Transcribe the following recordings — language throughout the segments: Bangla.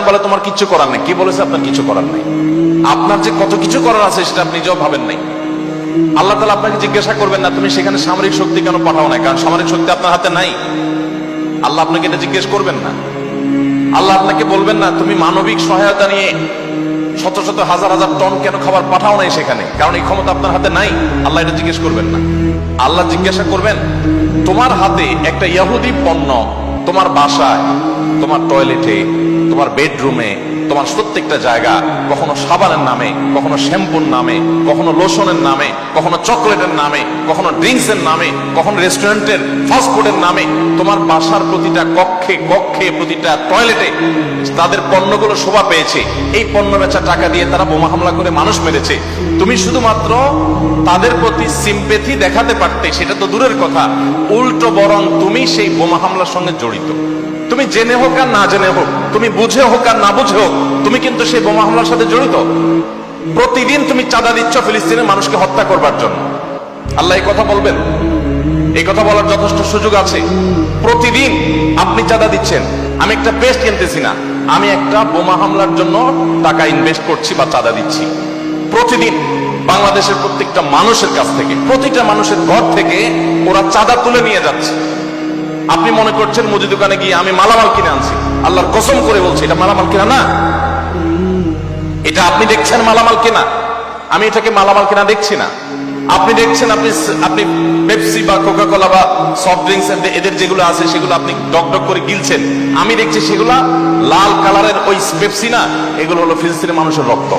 বলে তোমার কিছু করার নেই। কি বলেছে? আপনার কিছু করার নেই। আপনার যে কত কিছু করার আছে সেটা আপনি নিজেও ভাবেন নাই। আল্লাহ তাআলা আপনাকে জিজ্ঞাসা করবেন না তুমি সেখানে সামরিক শক্তি কেন পাঠাও না, কারণ সামরিক শক্তি আপনার হাতে নাই। আল্লাহ আপনাকে এটা জিজ্ঞেস করবেন না। আল্লাহ আপনাকে বলবেন না তুমি মানবিক সহায়তা নিয়ে শত শত হাজার হাজার টন কেন খাবার পাঠাও নাই সেখানে, কারণ এই ক্ষমতা আপনার হাতে নাই। আল্লাহ এটা জিজ্ঞেস করবেন না। আল্লাহ জিজ্ঞাসা করবেন তোমার হাতে একটা ইহুদি পণ্য তোমার বাসায়, তোমার টয়লেটে, তোমার বেডরুমে, তোমার প্রত্যেকটা জায়গা কখনো সাবানের নামে, কখনো শ্যাম্পুর নামে, কখনো লোশনের নামে, কখনো চকলেটের নামে, কখনো ড্রিঙ্কসের নামে, কখনো রেস্টুরেন্টের ফাস্টফুডের নামে তোমার বাসার প্রতিটা কক্ষে কক্ষে প্রতিটা টয়লেটে তাদের পণ্যগুলো শোভা পেয়েছে। এই পণ্য বেচা টাকা দিয়ে তারা বোমা হামলা করে মানুষ মেরেছে। তুমি শুধুমাত্র তাদের প্রতি সিম্পেথি দেখাতে পারতে, সেটা তো দূরের কথা, উল্টো বরং তুমি সেই বোমা হামলার সঙ্গে জড়িত। তুমি জেনে হোক আর না জেনে হোক, তুমি বুঝে হোক আর না বুঝে হোক, তুমি কিন্তু সেই বোমা হামলার সাথে জড়িত। প্রতিদিন তুমি চাঁদা দিচ্ছ ফিলিস্তিনের মানুষকে হত্যা করবার জন্য। আল্লাহ এই কথা বলবেন? এই কথা বলার যথেষ্ট সুযোগ আছে। প্রতিদিন আপনি চাঁদা দিচ্ছেন। আমি একটা পেস্ট কিনতেছি না, আমি একটা বোমা হামলার জন্য টাকা ইনভেস্ট করছি বা চাঁদা দিচ্ছি। প্রতিদিন বাংলাদেশের প্রত্যেকটা মানুষের কাছ থেকে, প্রতিটা মানুষের ঘর থেকে ওরা চাঁদা তুলে নিয়ে যাচ্ছে। আপনি মনে করছেন মুদি দোকানে গিয়ে আমি মালামাল কিনে আনছি। আল্লাহর কসম করে বলছি এটা মালামাল কিনা না। এটা আপনি দেখছেন মালামাল কিনা, আমি এটাকে মালামাল কিনা দেখছি না। আপনি দেখছেন আপনি পেপসি বা কোকা কোলা বা সফট ড্রিঙ্কস এদের যেগুলো আছে সেগুলো আপনি ডক ডক করে গিলছেন। আমি দেখছি সেগুলা লাল কালারের ওই পেপসি না, এগুলো হলো ফিলিস্তিনের মানুষের রক্ত।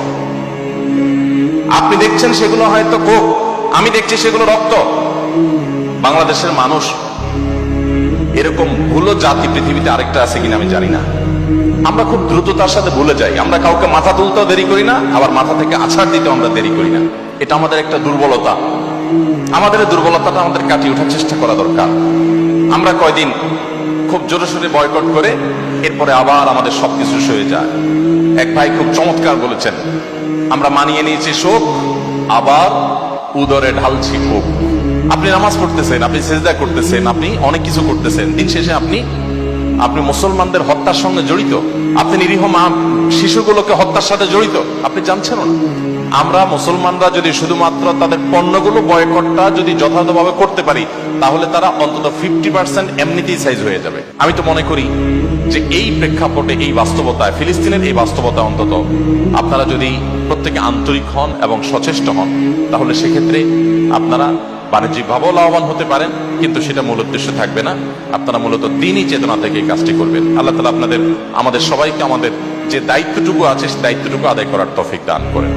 আপনি দেখছেন সেগুলো হয়তো কোক, আমি দেখছি সেগুলো রক্ত। বাংলাদেশের মানুষ এরকম ভুলো জাতি পৃথিবীতে আরেকটা আছে কিনা আমি জানি না। আমরা খুব দ্রুততার সাথে ভুলে যাই। আমরা কাউকে মাথা তুলতেও দেরি করি না, আবার মাথা থেকে আছাড় দিতেও আমরা দেরি করি না। এটা আমাদের একটা দুর্বলতা। আমাদের দুর্বলতাটা আমাদের কাটিয়ে ওঠার চেষ্টা করা দরকার। আমরা কয়দিন খুব জোরে সোরে বয়কট করে এরপরে আবার আমাদের সবকিছু সয়ে যায়। এক ভাই খুব চমৎকার বলেছেন, আমরা মানিয়ে নিয়েছি শোক, আবার উদরে ঢালছি ক্ষোভ। আপনি নামাজ পড়তেছেন, আপনি সেজদা করতেছেন, আপনি অনেক কিছু করতেছেন, দিন শেষে আপনি মুসলমানদের হত্যার সঙ্গে জড়িত। আপনি নিরীহ মা শিশুগুলোকে হত্যার সাথে জড়িত, আপনি জানছেন না। আমরা মুসলমানরা যদি শুধুমাত্র তাদের পণ্যগুলো বয়কটটা যদি যথাযথভাবে করতে পারি, তাহলে তারা অন্তত 50% এমনিতেই সাইজ হয়ে যাবে। আমি তো মনে করি যে এই প্রেক্ষাপটে, এই বাস্তবতায়, ফিলিস্তিনের এই বাস্তবতা অন্তত আপনারা যদি প্রত্যেকে আন্তরিক হন এবং সচেষ্ট হন, তাহলে সেক্ষেত্রে আপনারা বাণিজ্যিক ভাবেও লাভবান হতে পারেন, কিন্তু সেটা মূল উদ্দেশ্য থাকবে না। আপনারা মূলত দ্বীনি চেতনা থেকে এই কাজটি করবেন। আল্লাহ তাআলা আমাদের সবাইকে আমাদের যে দায়িত্বটুকু আছে সেই দায়িত্বটুকু আদায় করার তৌফিক দান করেন।